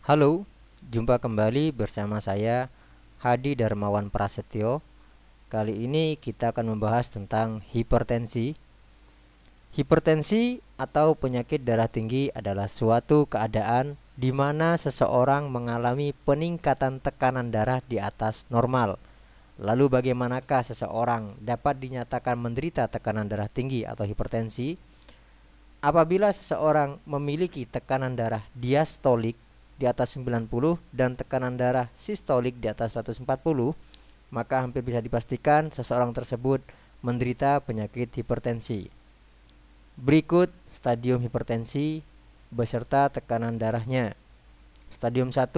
Halo, jumpa kembali bersama saya Hadi Darmawan Prasetyo. Kali ini kita akan membahas tentang hipertensi. Hipertensi atau penyakit darah tinggi adalah suatu keadaan di mana seseorang mengalami peningkatan tekanan darah di atas normal. Lalu bagaimanakah seseorang dapat dinyatakan menderita tekanan darah tinggi atau hipertensi? Apabila seseorang memiliki tekanan darah diastolik di atas 90 dan tekanan darah sistolik di atas 140, maka hampir bisa dipastikan seseorang tersebut menderita penyakit hipertensi. Berikut stadium hipertensi beserta tekanan darahnya. Stadium 1,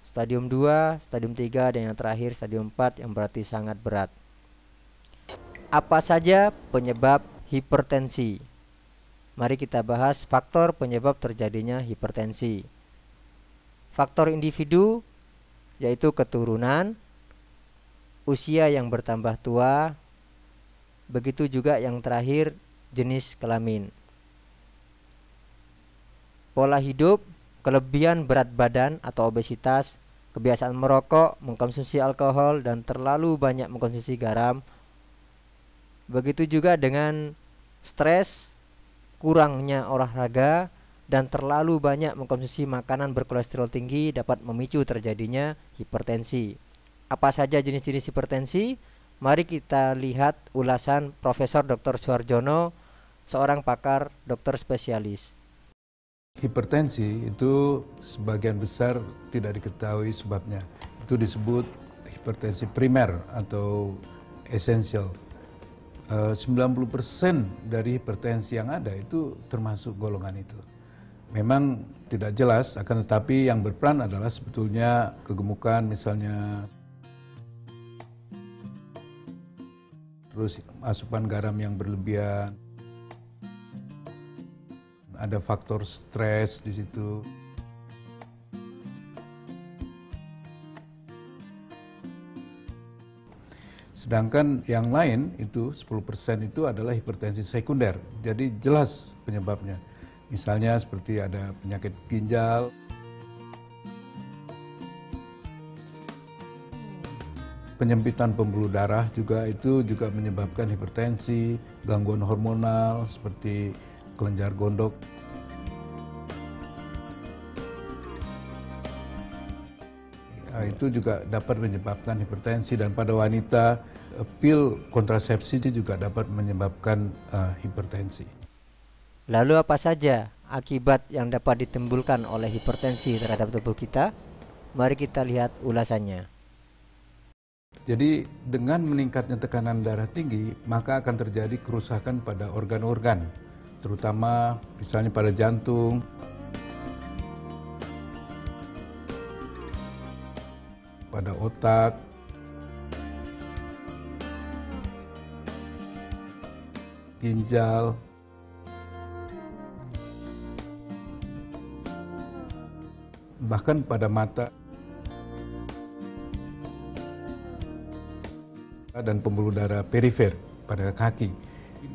stadium 2, stadium 3, dan yang terakhir stadium 4 yang berarti sangat berat. Apa saja penyebab hipertensi? Mari kita bahas faktor penyebab terjadinya hipertensi. Faktor individu yaitu keturunan, usia yang bertambah tua, begitu juga yang terakhir jenis kelamin. Pola hidup, kelebihan berat badan atau obesitas, kebiasaan merokok, mengkonsumsi alkohol, dan terlalu banyak mengkonsumsi garam. Begitu juga dengan stres, kurangnya olahraga, dan terlalu banyak mengkonsumsi makanan berkolesterol tinggi dapat memicu terjadinya hipertensi. Apa saja jenis-jenis hipertensi? Mari kita lihat ulasan Profesor Dr. Suharjono, seorang pakar dokter spesialis. Hipertensi itu sebagian besar tidak diketahui sebabnya. Itu disebut hipertensi primer atau esensial. 90% dari hipertensi yang ada itu termasuk golongan itu. Memang tidak jelas, akan tetapi yang berperan adalah sebetulnya kegemukan misalnya, terus asupan garam yang berlebihan, ada faktor stres di situ. Sedangkan yang lain itu 10% itu adalah hipertensi sekunder. Jadi jelas penyebabnya. Misalnya seperti ada penyakit ginjal, penyempitan pembuluh darah juga menyebabkan hipertensi, gangguan hormonal seperti kelenjar gondok. Itu juga dapat menyebabkan hipertensi, dan pada wanita pil kontrasepsi itu juga dapat menyebabkan hipertensi. Lalu apa saja akibat yang dapat ditimbulkan oleh hipertensi terhadap tubuh kita? Mari kita lihat ulasannya. Jadi dengan meningkatnya tekanan darah tinggi, maka akan terjadi kerusakan pada organ-organ, terutama misalnya pada jantung, pada otak, ginjal, bahkan pada mata dan pembuluh darah perifer pada kaki.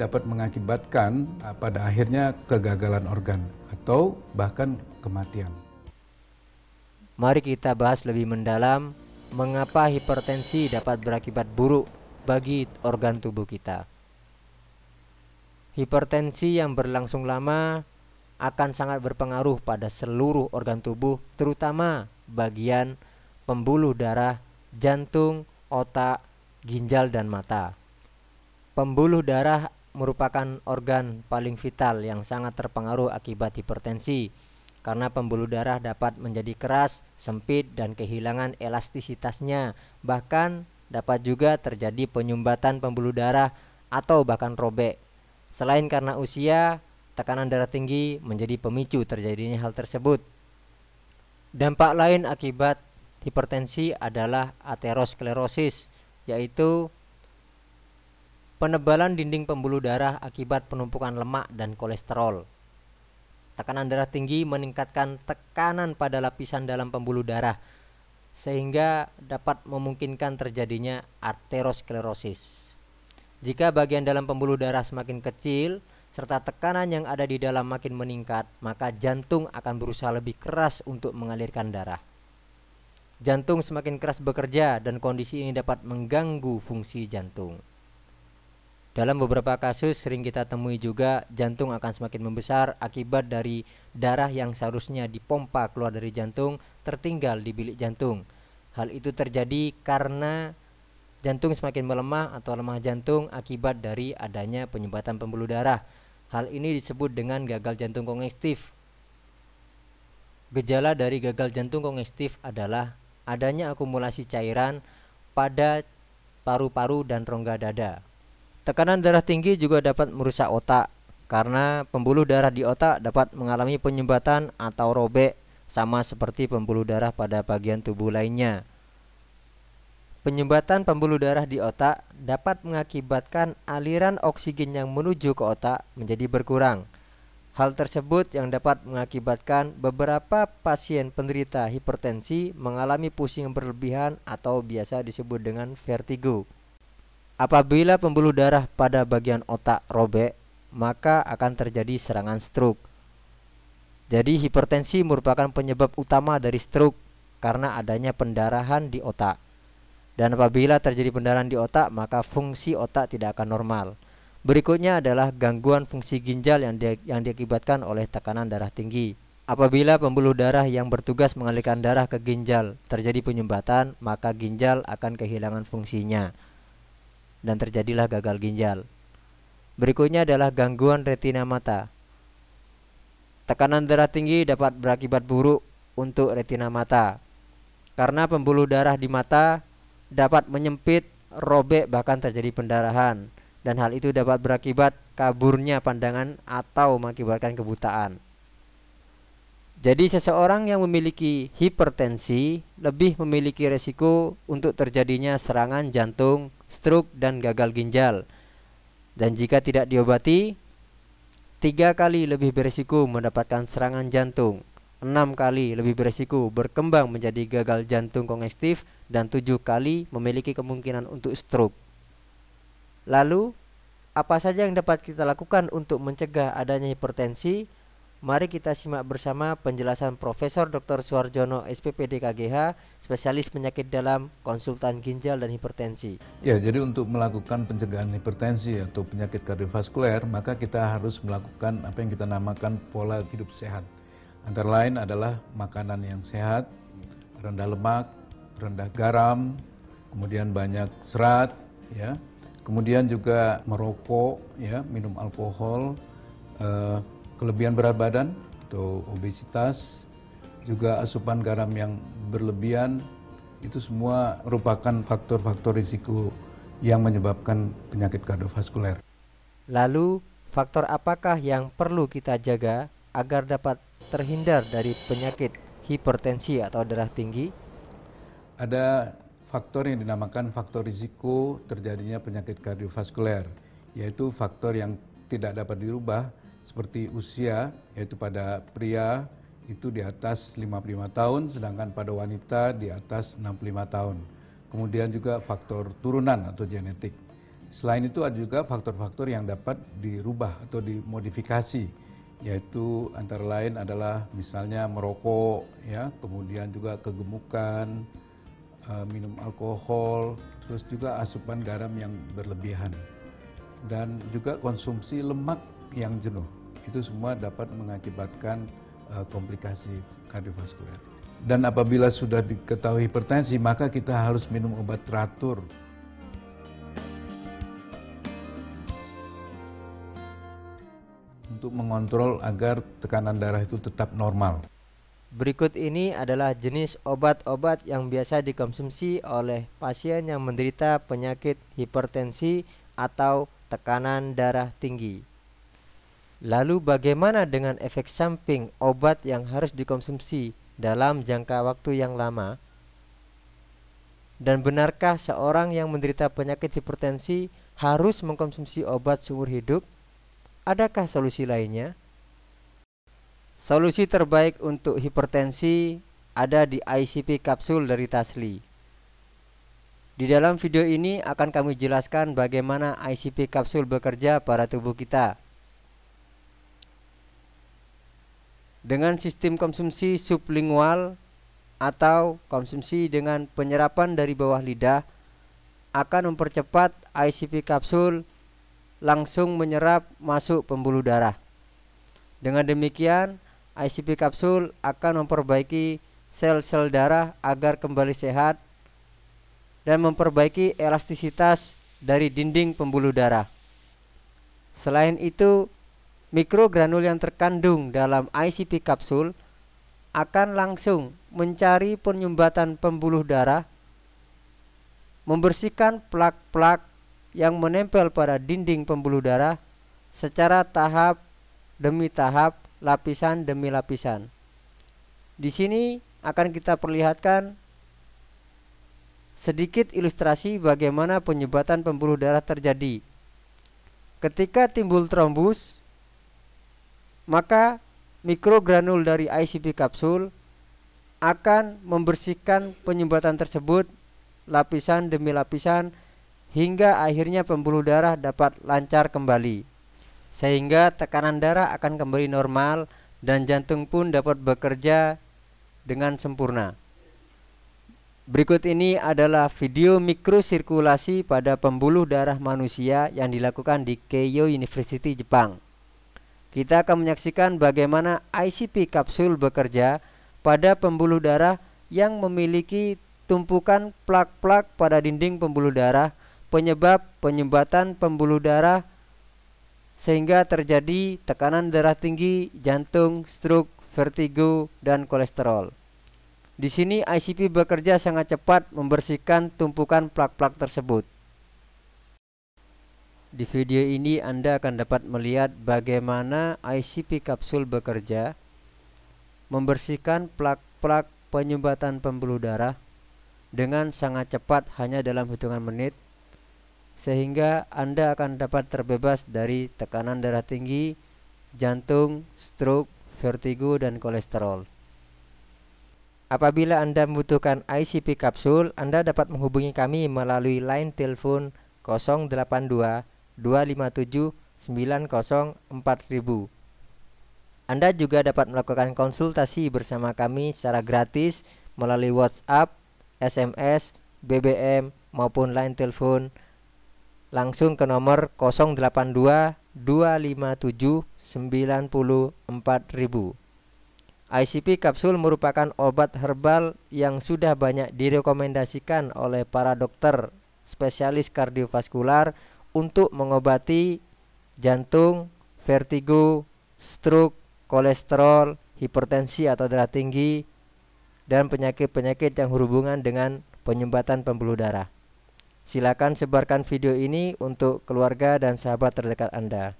Dapat mengakibatkan pada akhirnya kegagalan organ atau bahkan kematian. Mari kita bahas lebih mendalam mengapa hipertensi dapat berakibat buruk bagi organ tubuh kita. Hipertensi yang berlangsung lama akan sangat berpengaruh pada seluruh organ tubuh, terutama bagian pembuluh darah, jantung, otak, ginjal, dan mata. Pembuluh darah merupakan organ paling vital yang sangat terpengaruh akibat hipertensi, karena pembuluh darah dapat menjadi keras, sempit, dan kehilangan elastisitasnya. Bahkan dapat juga terjadi penyumbatan pembuluh darah atau bahkan robek. Selain karena usia, tekanan darah tinggi menjadi pemicu terjadinya hal tersebut. Dampak lain akibat hipertensi adalah aterosklerosis, yaitu penebalan dinding pembuluh darah akibat penumpukan lemak dan kolesterol. Tekanan darah tinggi meningkatkan tekanan pada lapisan dalam pembuluh darah, sehingga dapat memungkinkan terjadinya aterosklerosis. Jika bagian dalam pembuluh darah semakin kecil, serta tekanan yang ada di dalam makin meningkat, maka jantung akan berusaha lebih keras untuk mengalirkan darah. Jantung semakin keras bekerja dan kondisi ini dapat mengganggu fungsi jantung. Dalam beberapa kasus sering kita temui juga jantung akan semakin membesar akibat dari darah yang seharusnya dipompa keluar dari jantung tertinggal di bilik jantung. Hal itu terjadi karena jantung semakin melemah atau lemah jantung akibat dari adanya penyumbatan pembuluh darah. Hal ini disebut dengan gagal jantung kongestif. Gejala dari gagal jantung kongestif adalah adanya akumulasi cairan pada paru-paru dan rongga dada. Tekanan darah tinggi juga dapat merusak otak karena pembuluh darah di otak dapat mengalami penyumbatan atau robek sama seperti pembuluh darah pada bagian tubuh lainnya. Penyumbatan pembuluh darah di otak dapat mengakibatkan aliran oksigen yang menuju ke otak menjadi berkurang. Hal tersebut yang dapat mengakibatkan beberapa pasien penderita hipertensi mengalami pusing berlebihan atau biasa disebut dengan vertigo. Apabila pembuluh darah pada bagian otak robek, maka akan terjadi serangan stroke. Jadi hipertensi merupakan penyebab utama dari stroke karena adanya pendarahan di otak. Dan apabila terjadi pendarahan di otak, maka fungsi otak tidak akan normal. Berikutnya adalah gangguan fungsi ginjal yang diakibatkan oleh tekanan darah tinggi. Apabila pembuluh darah yang bertugas mengalirkan darah ke ginjal terjadi penyumbatan, maka ginjal akan kehilangan fungsinya dan terjadilah gagal ginjal. Berikutnya adalah gangguan retina mata. Tekanan darah tinggi dapat berakibat buruk untuk retina mata karena pembuluh darah di mata dapat menyempit, robek, bahkan terjadi pendarahan, dan hal itu dapat berakibat kaburnya pandangan atau mengakibatkan kebutaan. Jadi seseorang yang memiliki hipertensi lebih memiliki resiko untuk terjadinya serangan jantung, stroke, dan gagal ginjal. Dan jika tidak diobati, 3 kali lebih berisiko mendapatkan serangan jantung, 6 kali lebih berisiko berkembang menjadi gagal jantung kongestif, dan 7 kali memiliki kemungkinan untuk stroke. Lalu, apa saja yang dapat kita lakukan untuk mencegah adanya hipertensi? Mari kita simak bersama penjelasan Profesor Dr. Suharjono SPPD KGH, spesialis penyakit dalam, konsultan ginjal dan hipertensi. Ya, jadi untuk melakukan pencegahan hipertensi atau penyakit kardiovaskuler, maka kita harus melakukan apa yang kita namakan pola hidup sehat. Antara lain adalah makanan yang sehat, rendah lemak, rendah garam, kemudian banyak serat, ya. Kemudian juga merokok, ya, minum alkohol, kelebihan berat badan atau obesitas, juga asupan garam yang berlebihan, itu semua merupakan faktor-faktor risiko yang menyebabkan penyakit kardiovaskuler. Lalu, faktor apakah yang perlu kita jaga agar dapat terhindar dari penyakit hipertensi atau darah tinggi? Ada faktor yang dinamakan faktor risiko terjadinya penyakit kardiovaskuler, yaitu faktor yang tidak dapat dirubah, seperti usia, yaitu pada pria itu di atas 55 tahun, sedangkan pada wanita di atas 65 tahun. Kemudian juga faktor turunan atau genetik. Selain itu ada juga faktor-faktor yang dapat dirubah atau dimodifikasi, yaitu antara lain adalah misalnya merokok, ya, kemudian juga kegemukan, minum alkohol, terus juga asupan garam yang berlebihan, dan juga konsumsi lemak yang jenuh. Itu semua dapat mengakibatkan komplikasi kardiovaskuler. Dan apabila sudah diketahui hipertensi, maka kita harus minum obat teratur. Untuk mengontrol agar tekanan darah itu tetap normal. Berikut ini adalah jenis obat-obat yang biasa dikonsumsi oleh pasien yang menderita penyakit hipertensi atau tekanan darah tinggi. Lalu bagaimana dengan efek samping obat yang harus dikonsumsi dalam jangka waktu yang lama? Dan benarkah seorang yang menderita penyakit hipertensi harus mengkonsumsi obat seumur hidup? Adakah solusi lainnya? Solusi terbaik untuk hipertensi ada di ICP kapsul dari Tasli. Di dalam video ini akan kami jelaskan bagaimana ICP kapsul bekerja pada tubuh kita. dengan sistem konsumsi sublingual atau konsumsi dengan penyerapan dari bawah lidah akan mempercepat ICP kapsul langsung menyerap masuk pembuluh darah. Dengan demikian, ICP kapsul akan memperbaiki sel-sel darah agar kembali sehat dan memperbaiki elastisitas dari dinding pembuluh darah. Selain itu, mikrogranul yang terkandung dalam ICP kapsul akan langsung mencari penyumbatan pembuluh darah, membersihkan plak-plak yang menempel pada dinding pembuluh darah secara tahap demi tahap, lapisan demi lapisan. Di sini akan kita perlihatkan sedikit ilustrasi bagaimana penyumbatan pembuluh darah terjadi. Ketika timbul trombus, maka mikrogranul dari ICP kapsul akan membersihkan penyumbatan tersebut lapisan demi lapisan hingga akhirnya pembuluh darah dapat lancar kembali, sehingga tekanan darah akan kembali normal dan jantung pun dapat bekerja dengan sempurna. Berikut ini adalah video mikrosirkulasi pada pembuluh darah manusia yang dilakukan di Keio University, Jepang. Kita akan menyaksikan bagaimana ICP kapsul bekerja pada pembuluh darah yang memiliki tumpukan plak-plak pada dinding pembuluh darah, penyebab penyumbatan pembuluh darah sehingga terjadi tekanan darah tinggi, jantung, stroke, vertigo, dan kolesterol. Di sini ICP bekerja sangat cepat membersihkan tumpukan plak-plak tersebut. Di video ini Anda akan dapat melihat bagaimana ICP kapsul bekerja membersihkan plak-plak penyumbatan pembuluh darah dengan sangat cepat hanya dalam hitungan menit, sehingga Anda akan dapat terbebas dari tekanan darah tinggi, jantung, stroke, vertigo, dan kolesterol. Apabila Anda membutuhkan ICP kapsul, Anda dapat menghubungi kami melalui line telepon 082 257 90 4000. Anda juga dapat melakukan konsultasi bersama kami secara gratis melalui WhatsApp, SMS, BBM, maupun line telepon langsung ke nomor 082 257 90 4000. ICP kapsul merupakan obat herbal yang sudah banyak direkomendasikan oleh para dokter spesialis kardiovaskular untuk mengobati jantung, vertigo, stroke, kolesterol, hipertensi atau darah tinggi, dan penyakit-penyakit yang berhubungan dengan penyumbatan pembuluh darah. Silakan sebarkan video ini untuk keluarga dan sahabat terdekat Anda.